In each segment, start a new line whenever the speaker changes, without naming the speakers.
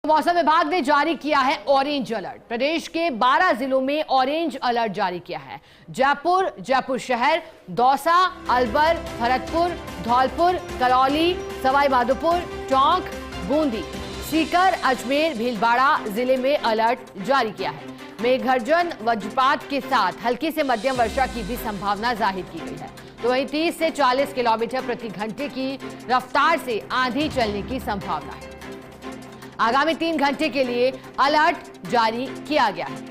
मौसम विभाग ने जारी किया है ऑरेंज अलर्ट। प्रदेश के 12 जिलों में ऑरेंज अलर्ट जारी किया है। जयपुर, जयपुर शहर, दौसा, अलवर, भरतपुर, धौलपुर, करौली, सवाई माधोपुर, टोंक, बूंदी, सीकर, अजमेर, भीलवाड़ा जिले में अलर्ट जारी किया है। मेघगर्जन, वज्रपात के साथ हल्की से मध्यम वर्षा की भी संभावना जाहिर की गई है। तो वहीं 30 से 40 किलोमीटर प्रति घंटे की रफ्तार से आंधी चलने की संभावना है। आगामी 3 घंटे के लिए अलर्ट जारी किया गया है।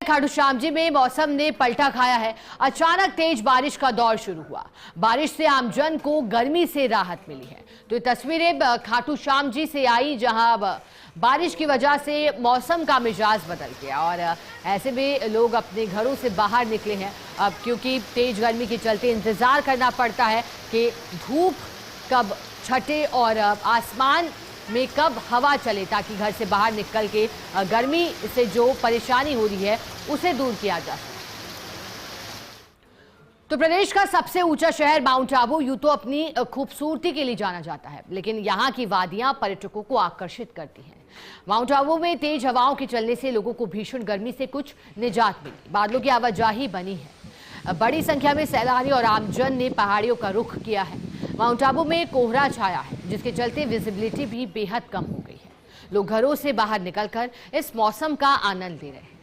खाटू श्याम जी में मौसम ने पलटा खाया है। अचानक तेज बारिश का दौर शुरू हुआ। बारिश से आमजन को गर्मी से राहत मिली है। तो ये तस्वीरें खाटू श्याम जी से आई, जहां बारिश की वजह से मौसम का मिजाज बदल गया और ऐसे में लोग अपने घरों से बाहर निकले हैं। अब क्योंकि तेज गर्मी के चलते इंतजार करना पड़ता है कि धूप कब छटे और आसमान में कब हवा चले, ताकि घर से बाहर निकल के गर्मी से जो परेशानी हो रही है उसे दूर किया जा सके। तो प्रदेश का सबसे ऊंचा शहर माउंट आबू यूं तो अपनी खूबसूरती के लिए जाना जाता है, लेकिन यहाँ की वादियां पर्यटकों को आकर्षित करती हैं। माउंट आबू में तेज हवाओं के चलने से लोगों को भीषण गर्मी से कुछ निजात मिली। बादलों की आवाजाही बनी है। बड़ी संख्या में सैलानी और आमजन ने पहाड़ियों का रुख किया है। माउंट आबू में कोहरा छाया है, जिसके चलते विजिबिलिटी भी बेहद कम हो गई है। लोग घरों से बाहर निकलकर इस मौसम का आनंद ले रहे हैं।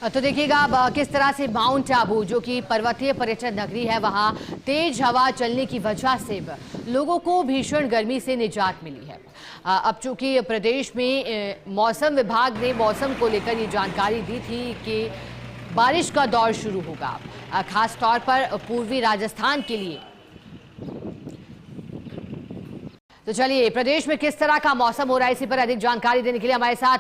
तो देखिएगा अब किस तरह से माउंट आबू, जो कि पर्वतीय पर्यटन नगरी है, वहां तेज हवा चलने की वजह से लोगों को भीषण गर्मी से निजात मिली है। अब चूंकि प्रदेश में मौसम विभाग ने मौसम को लेकर ये जानकारी दी थी कि बारिश का दौर शुरू होगा, खास तौर पर पूर्वी राजस्थान के लिए। तो चलिए प्रदेश में किस तरह का मौसम हो रहा है, इसी पर अधिक जानकारी देने के लिए हमारे साथ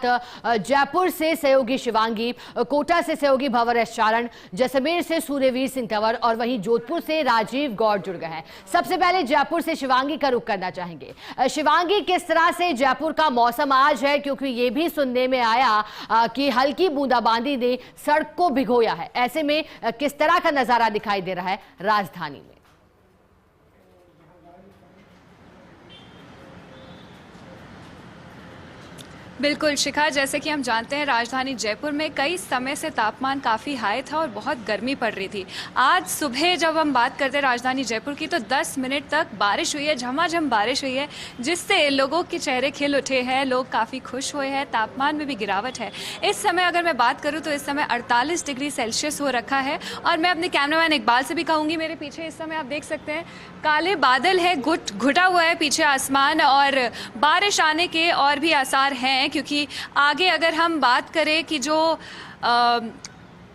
जयपुर से सहयोगी शिवांगी, कोटा से सहयोगी भंवर एस चारण, जैसलमेर से सूर्यवीर सिंह तंवर और वहीं जोधपुर से राजीव गौड़ जुड़ गए हैं। सबसे पहले जयपुर से शिवांगी का रुख करना चाहेंगे। शिवांगी, किस तरह से जयपुर का मौसम आज है, क्योंकि ये भी सुनने में आया कि हल्की बूंदाबांदी ने सड़क को भिगोया है। ऐसे में किस तरह का नजारा दिखाई दे रहा है राजधानी में?
बिल्कुल शिखा, जैसे कि हम जानते हैं राजधानी जयपुर में कई समय से तापमान काफ़ी हाई था और बहुत गर्मी पड़ रही थी। आज सुबह जब हम बात करते हैं राजधानी जयपुर की, तो 10 मिनट तक बारिश हुई है, झमाझम बारिश हुई है, जिससे लोगों के चेहरे खिल उठे हैं, लोग काफ़ी खुश हुए हैं। तापमान में भी गिरावट है। इस समय अगर मैं बात करूँ तो इस समय 48 डिग्री सेल्सियस हो रखा है। और मैं अपने कैमरामैन इकबाल से भी कहूँगी, मेरे पीछे इस समय आप देख सकते हैं काले बादल है, घुटा हुआ है पीछे आसमान, और बारिश आने के और भी आसार हैं, क्योंकि आगे अगर हम बात करें कि जो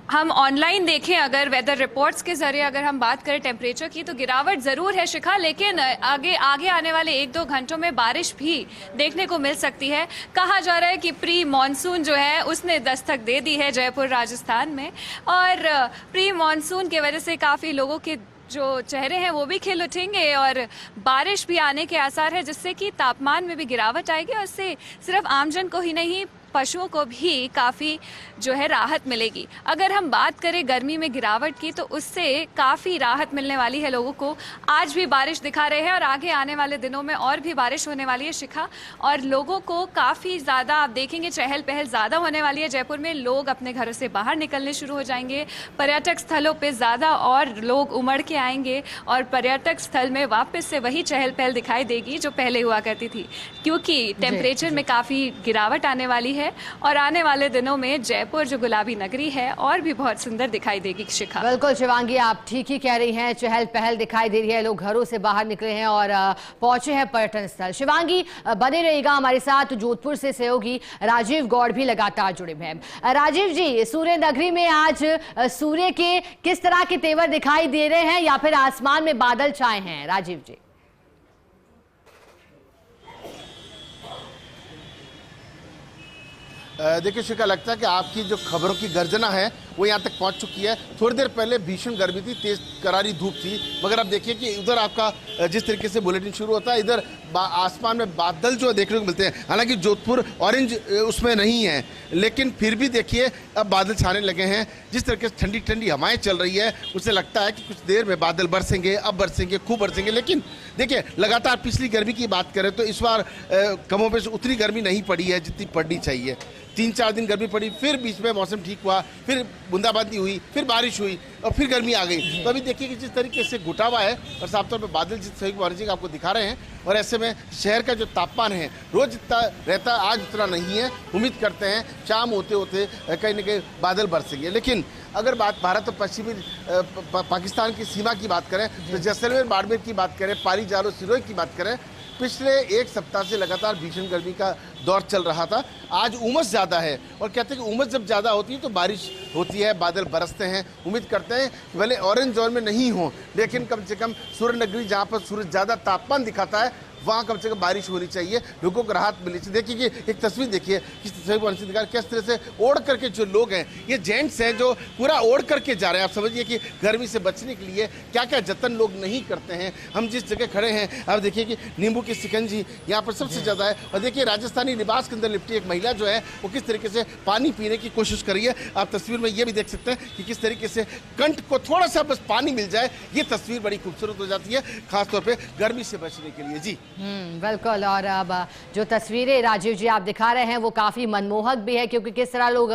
हम ऑनलाइन देखें, अगर वेदर रिपोर्ट्स के जरिए अगर हम बात करें टेम्परेचर की, तो गिरावट ज़रूर है शिखा, लेकिन आगे आने वाले 1-2 घंटों में बारिश भी देखने को मिल सकती है। कहा जा रहा है कि प्री मॉनसून जो है उसने दस्तक दे दी है जयपुर राजस्थान में, और प्री मॉनसून की वजह से काफ़ी लोगों के जो चेहरे हैं वो भी खिल उठेंगे और बारिश भी आने के आसार है, जिससे कि तापमान में भी गिरावट आएगी और इससे सिर्फ आमजन को ही नहीं, पशुओं को भी काफ़ी जो है राहत मिलेगी। अगर हम बात करें गर्मी में गिरावट की, तो उससे काफ़ी राहत मिलने वाली है लोगों को। आज भी बारिश दिखा रहे हैं और आगे आने वाले दिनों में और भी बारिश होने वाली है शिखा, और लोगों को काफ़ी ज़्यादा आप देखेंगे चहल पहल ज़्यादा होने वाली है जयपुर में। लोग अपने घरों से बाहर निकलने शुरू हो जाएंगे, पर्यटक स्थलों पर ज़्यादा और लोग उमड़ के आएंगे और पर्यटक स्थल में वापस से वही चहल पहल दिखाई देगी जो पहले हुआ करती थी, क्योंकि टेम्परेचर में काफ़ी गिरावट आने वाली है और आने वाले दिनों में जयपुर जो गुलाबी नगरी है और भी बहुत सुंदर दिखाई देगी शिखा।
बिल्कुल शिवांगी, आप ठीक ही कह रही हैं, चहल पहल दिखाई दे रही है, लोग घरों से बाहर निकले हैं और पहुंचे हैं पर्यटन स्थल। शिवांगी बने रहिएगा हमारे साथ। जोधपुर से सहयोगी राजीव गौड़ भी लगातार जुड़े हुए हैं। राजीव जी, सूर्य नगरी में आज सूर्य के किस तरह के तेवर दिखाई दे रहे हैं, या फिर आसमान में बादल छाए हैं? राजीव जी।
देखिए शिखा, लगता है कि आपकी जो खबरों की गर्जना है वो यहाँ तक पहुँच चुकी है। थोड़ी देर पहले भीषण गर्मी थी, तेज करारी धूप थी, मगर अब देखिए कि उधर आपका जिस तरीके से बुलेटिन शुरू होता है, इधर आसमान में बादल जो देखने को मिलते हैं। हालांकि जोधपुर ऑरेंज उसमें नहीं है, लेकिन फिर भी देखिए अब बादल छाने लगे हैं। जिस तरीके से ठंडी ठंडी हवाएं चल रही है, उससे लगता है कि कुछ देर में बादल बरसेंगे, अब बरसेंगे, खूब बरसेंगे। लेकिन देखिए, लगातार पिछली गर्मी की बात करें तो इस बार कमोबेश उतनी गर्मी नहीं पड़ी है जितनी पड़नी चाहिए। 3-4 दिन गर्मी पड़ी, फिर बीच में मौसम ठीक हुआ, फिर बूंदाबांदी हुई, फिर बारिश हुई और फिर गर्मी आ गई। तो अभी देखिए कि जिस तरीके से घुटावा है और साफ तौर पे बादल जिस तरीके की वार्निंग आपको दिखा रहे हैं, और ऐसे में शहर का जो तापमान है रोज जितना रहता है आज उतना नहीं है। उम्मीद करते हैं शाम होते होते कहीं ना कहीं बादल बरसेंगे। लेकिन अगर बात भारत और पश्चिमी पाकिस्तान की सीमा की बात करें तो जैसलमेर बाड़मेर की बात करें, पारी जालो सिरोही की बात करें, पिछले एक सप्ताह से लगातार भीषण गर्मी का दौर चल रहा था। आज उमस ज़्यादा है और कहते हैं कि उमस जब ज़्यादा होती है तो बारिश होती है, बादल बरसते हैं। उम्मीद करते हैं कि भले ऑरेंज जोन में नहीं हो, लेकिन कम से कम सूर्य नगरी जहाँ पर सूरज ज़्यादा तापमान दिखाता है वहाँ कम से कम बारिश होनी चाहिए, लोगों को राहत मिलनी चाहिए। देखिए कि एक तस्वीर देखिए, किस तस्वीर किस तरह से ओढ़ करके जो लोग हैं, ये जेंट्स हैं जो पूरा ओढ़ करके जा रहे हैं। आप समझिए कि गर्मी से बचने के लिए क्या क्या जतन लोग नहीं करते हैं। हम जिस जगह खड़े हैं आप देखिए कि नींबू की शिकंजी यहाँ पर सबसे ज़्यादा है। और देखिए राजस्थानी लिबास के अंदर लिपटी एक महिला जो है वो किस तरीके से पानी पीने की कोशिश कर रही है। आप तस्वीर में ये भी देख सकते हैं कि किस तरीके से कंठ को थोड़ा सा बस पानी मिल जाए, ये तस्वीर बड़ी खूबसूरत हो जाती है, खासतौर पर गर्मी से बचने के लिए। जी
बिल्कुल। और अब जो तस्वीरें राजीव जी आप दिखा रहे हैं वो काफ़ी मनमोहक भी है, क्योंकि किस तरह लोग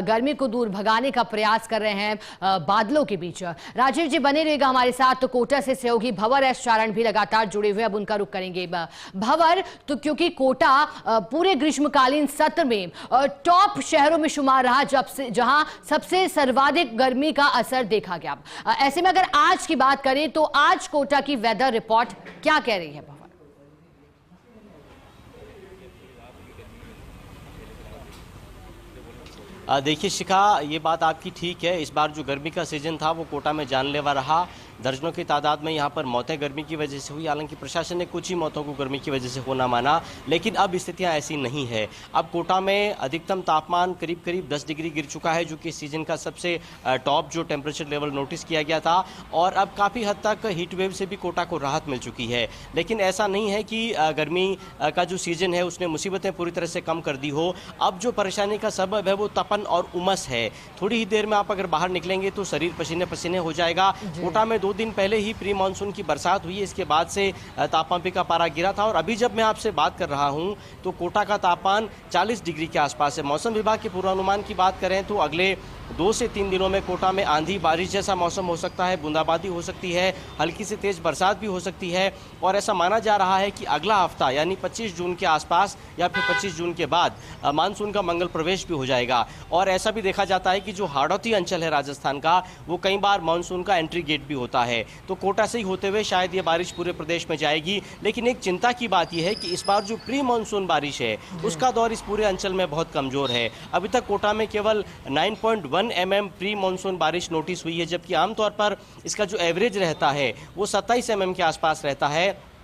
गर्मी को दूर भगाने का प्रयास कर रहे हैं बादलों के बीच। राजीव जी बने रहिएगा हमारे साथ। तो कोटा से सहयोगी भंवर एस चारण भी लगातार जुड़े हुए, अब उनका रुख करेंगे। भंवर, तो क्योंकि कोटा पूरे ग्रीष्मकालीन सत्र में टॉप शहरों में शुमार रहा जहां सबसे सर्वाधिक गर्मी का असर देखा गया। ऐसे में अगर आज की बात करें तो आज कोटा की वेदर रिपोर्ट क्या कह रही है?
देखिए शिखा, ये बात आपकी ठीक है। इस बार जो गर्मी का सीजन था वो कोटा में जानलेवा रहा। दर्जनों की तादाद में यहाँ पर मौतें गर्मी की वजह से हुई। हालांकि प्रशासन ने कुछ ही मौतों को गर्मी की वजह से होना माना, लेकिन अब स्थितियाँ ऐसी नहीं है। अब कोटा में अधिकतम तापमान करीब करीब 10 डिग्री गिर चुका है, जो कि इस सीजन का सबसे टॉप जो टेम्परेचर लेवल नोटिस किया गया था। और अब काफ़ी हद तक हीट वेव से भी कोटा को राहत मिल चुकी है। लेकिन ऐसा नहीं है कि गर्मी का जो सीजन है उसने मुसीबतें पूरी तरह से कम कर दी हो। अब जो परेशानी का सबब है वो तपन और उमस है। थोड़ी ही देर में आप अगर बाहर निकलेंगे तो शरीर पसीने पसीने हो जाएगा। कोटा में 2 दिन पहले ही प्री मानसून की बरसात हुई, इसके बाद से तापमान का पारा गिरा था। और अभी जब मैं आपसे बात कर रहा हूं तो कोटा का तापमान 40 डिग्री के आसपास है। मौसम विभाग के पूर्वानुमान की बात करें तो अगले 2 से 3 दिनों में कोटा में आंधी बारिश जैसा मौसम हो सकता है, बूंदाबांदी हो सकती है, हल्की से तेज बरसात भी हो सकती है। और ऐसा माना जा रहा है कि अगला हफ्ता यानी 25 जून के आसपास या फिर 25 जून के बाद मानसून का मंगल प्रवेश भी हो जाएगा। और ऐसा भी देखा जाता है कि जो हाड़ौती अंचल है राजस्थान का, वो कई बार मानसून का एंट्री गेट भी होता है। तो कोटा से ही होते हुए शायद ये बारिश पूरे प्रदेश में जाएगी। लेकिन एक चिंता की बात यह है कि इस बार जो प्री मानसून बारिश है उसका दौर इस पूरे अंचल में बहुत कमजोर है। अभी तक कोटा में केवल 9.1 mm प्री मानसून बारिश नोटिस हुई है, जबकि आमतौर पर इसका जो एवरेज रहता है वो 27 mm के आसपास रहता है।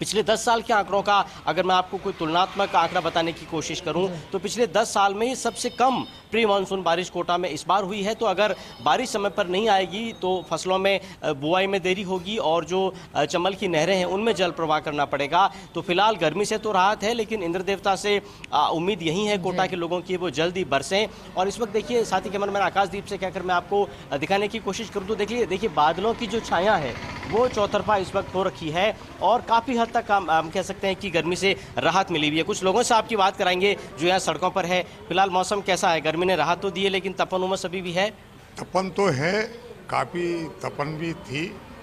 पिछले 10 साल के आंकड़ों का अगर मैं आपको कोई तुलनात्मक आंकड़ा बताने की कोशिश करूं तो पिछले 10 साल में ही सबसे कम प्री मानसून बारिश कोटा में इस बार हुई है। तो अगर बारिश समय पर नहीं आएगी तो फसलों में बुआई में देरी होगी और जो चंबल की नहरें हैं उनमें जल प्रवाह करना पड़ेगा। तो फिलहाल गर्मी से तो राहत है, लेकिन इंद्र देवता से उम्मीद यही है कोटा के लोगों की वो जल्दी बरसें। और इस वक्त देखिए साथी कैमरामैन आकाशदीप से कहकर मैं आपको दिखाने की कोशिश करूँ तो देखिए बादलों की जो छाया है वो चौतरफा इस वक्त हो रखी है और काफ़ी हद तक हम कह सकते हैं कि गर्मी से राहत मिली हुई है। कुछ लोगों से आपकी बात कराएंगे जो यहाँ सड़कों पर है। फिलहाल मौसम कैसा है? गर्मी ने राहत तो दी है लेकिन तपन उमस अभी भी है।
तपन तो है, काफ़ी तपन भी थी,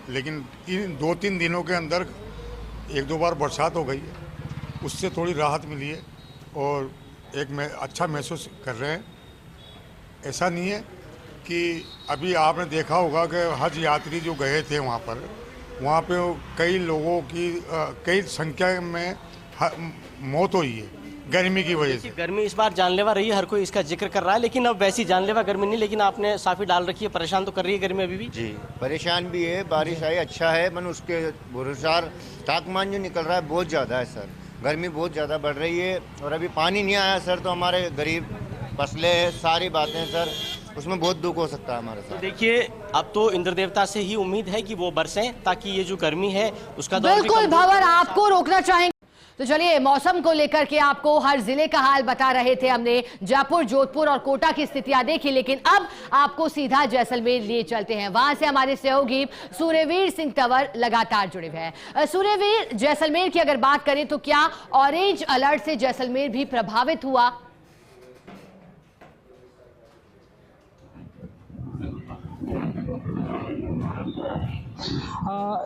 लेकिन 2-3 दिनों के अंदर 1-2 बार बरसात हो गई है, उससे थोड़ी राहत मिली है और अच्छा महसूस कर रहे हैं। ऐसा नहीं है कि अभी आपने देखा होगा कि हज यात्री जो गए थे वहाँ पे कई लोगों की कई संख्या में मौत हुई है गर्मी की वजह से।
गर्मी इस बार जानलेवा रही है, हर कोई इसका जिक्र कर रहा है, लेकिन अब वैसी जानलेवा गर्मी नहीं। लेकिन आपने साफी डाल रखी है, परेशान तो कर रही है गर्मी अभी भी।
जी परेशान भी है। बारिश आई अच्छा है, मन उसके भरोसार तापमान जो निकल रहा है बहुत ज़्यादा है सर। गर्मी बहुत ज़्यादा बढ़ रही है और अभी पानी नहीं आया सर, तो हमारे गरीब फसलें हैं, सारी बातें सर, उसमें बहुत दुख हो सकता है हमारे साथ।
देखिए, अब तो इंद्र देवता से ही उम्मीद है कि वो बरसें ताकि ये जो गर्मी है उसका दौर भी
बिल्कुल
कम हो।
भंवर, आपको रोकना चाहेंगे तो चलिए मौसम को लेकर के आपको हर जिले का हाल बता रहे थे हमने। जयपुर, जोधपुर और कोटा की स्थितियां देखी, लेकिन अब आपको सीधा जैसलमेर लिए चलते हैं। वहां से हमारे सहयोगी सूर्यवीर सिंह तंवर लगातार जुड़े हुए हैं। सूर्यवीर, जैसलमेर की अगर बात करें तो क्या ऑरेंज अलर्ट से जैसलमेर भी प्रभावित हुआ?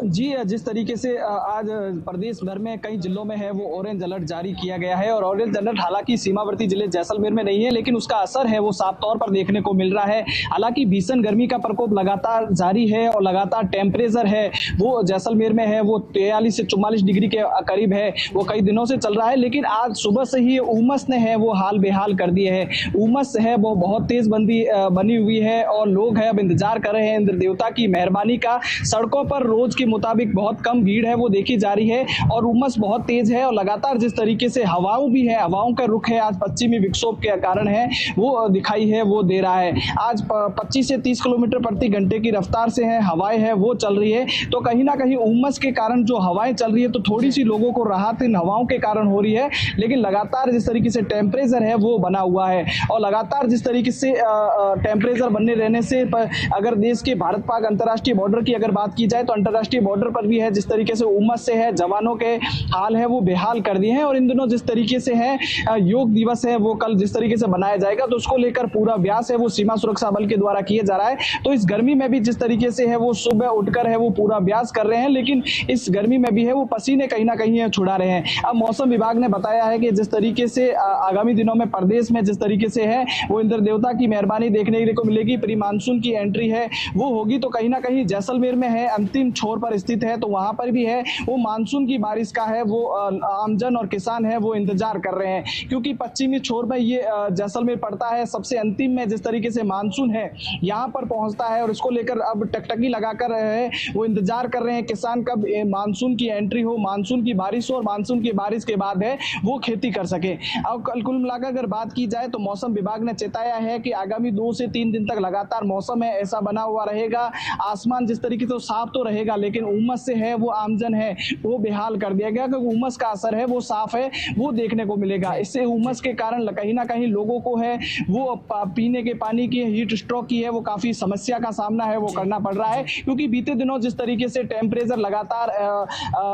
जी, जिस तरीके से आज प्रदेश भर में कई जिलों में है वो ऑरेंज अलर्ट जारी किया गया है और ऑरेंज अलर्ट हालांकि सीमावर्ती जिले जैसलमेर में नहीं है, लेकिन उसका असर है वो साफ तौर पर देखने को मिल रहा है। हालांकि भीषण गर्मी का प्रकोप लगातार जारी है और लगातार टेम्परेचर है वो जैसलमेर में है वो 43 से 44 डिग्री के करीब है, वो कई दिनों से चल रहा है। लेकिन आज सुबह से ही उमस ने है वो हाल बेहाल कर दिए है। उमस है वो बहुत तेज बनी हुई है और लोग है अब इंतजार कर रहे हैं इंद्र देवता की मेहरबानी का। सड़कों पर रोज के मुताबिक बहुत कम भीड़ है वो देखी जा रही है और उमस बहुत तेज है और लगातार जिस तरीके से हवाओं भी है, हवाओं का रुख है आज पश्चिमी विक्षोभ के कारण है वो दिखाई है वो दे रहा है। आज 25 से 30 किलोमीटर प्रति घंटे की रफ्तार से है हवाएं है वो चल रही है, तो कहीं ना कहीं उमस के कारण जो हवाएं चल रही है तो थोड़ी सी लोगों को राहत इन हवाओं के कारण हो रही है। लेकिन लगातार जिस तरीके से टेम्परेचर है वो बना हुआ है और लगातार जिस तरीके से टेम्परेचर बनने रहने से अगर देश के भारत पाक अंतर्राष्ट्रीय बॉर्डर की अगर बात की जाए तो अंतर्राष्ट्रीय बॉर्डर पर भी है जिस तरीके से उमस से है जवानों के हाल है वो बेहाल कर दिए हैं। और इन दिनों जिस तरीके से है योग दिवस है वो कल जिस तरीके से बनाया जाएगा तो उसको लेकर पूरा अभ्यास है वो सीमा सुरक्षा बल के द्वारा किया जा रहा है। तो इस गर्मी में भी जिस तरीके से है वो सुबह उठकर है वो पूरा अभ्यास कर रहे हैं, लेकिन इस गर्मी में भी है वो पसीने कहीं ना कहीं छुड़ा रहे हैं। अब मौसम विभाग ने बताया है कि जिस तरीके से आगामी दिनों में प्रदेश में जिस तरीके से है वो इंद्र देवता की मेहरबानी देखने को मिलेगी, प्री मानसून की एंट्री है वो होगी। तो कहीं ना कहीं जैसलमेर में है अंतिम छोर पर स्थित है तो वहां पर भी है वो मानसून की बारिश का है वो आमजन और किसान है वो इंतजार कर रहे हैं, क्योंकि पश्चिमी छोर में ये जैसलमेर पड़ता है सबसे अंतिम में जिस तरीके से मानसून है यहाँ पर पहुंचता है और इसको लेकर अब टकटकी लगाकर है वो इंतजार कर रहे हैं किसान कब मानसून की एंट्री हो, मानसून की बारिश हो और मानसून की बारिश के बाद है वो खेती कर सके। अब कुल मिलाकर अगर बात की जाए तो मौसम विभाग ने चेताया है कि आगामी 2 से 3 दिन तक लगातार मौसम है ऐसा बना हुआ रहेगा। आसमान जिस तरीके से साफ तो रहेगा लेकिन उमस से है वो आमजन है वो बेहाल कर दिया गया, क्योंकि उमस का असर है वो साफ है वो देखने को मिलेगा। इससे उमस के कारण कहीं ना कहीं लोगों को है वो पीने के पानी की हीट स्ट्रोक की है वो काफी समस्या का सामना है वो करना पड़ रहा है, क्योंकि बीते दिनों जिस तरीके से टेम्परेचर लगातार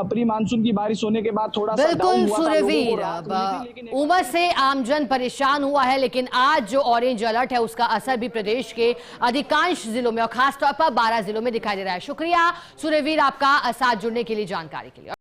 प्री मानसून की बारिश होने के बाद थोड़ा सा
बिल्कुल सूर्यवीर, उमस से आमजन परेशान हुआ है, लेकिन आज जो ऑरेंज अलर्ट है उसका असर भी प्रदेश के अधिकांश जिलों में और खासतौर पर 12 जिलों में दिखाई दे रहा है। शुक्रिया सूर्यवीर आपका साथ जुड़ने के लिए, जानकारी के लिए।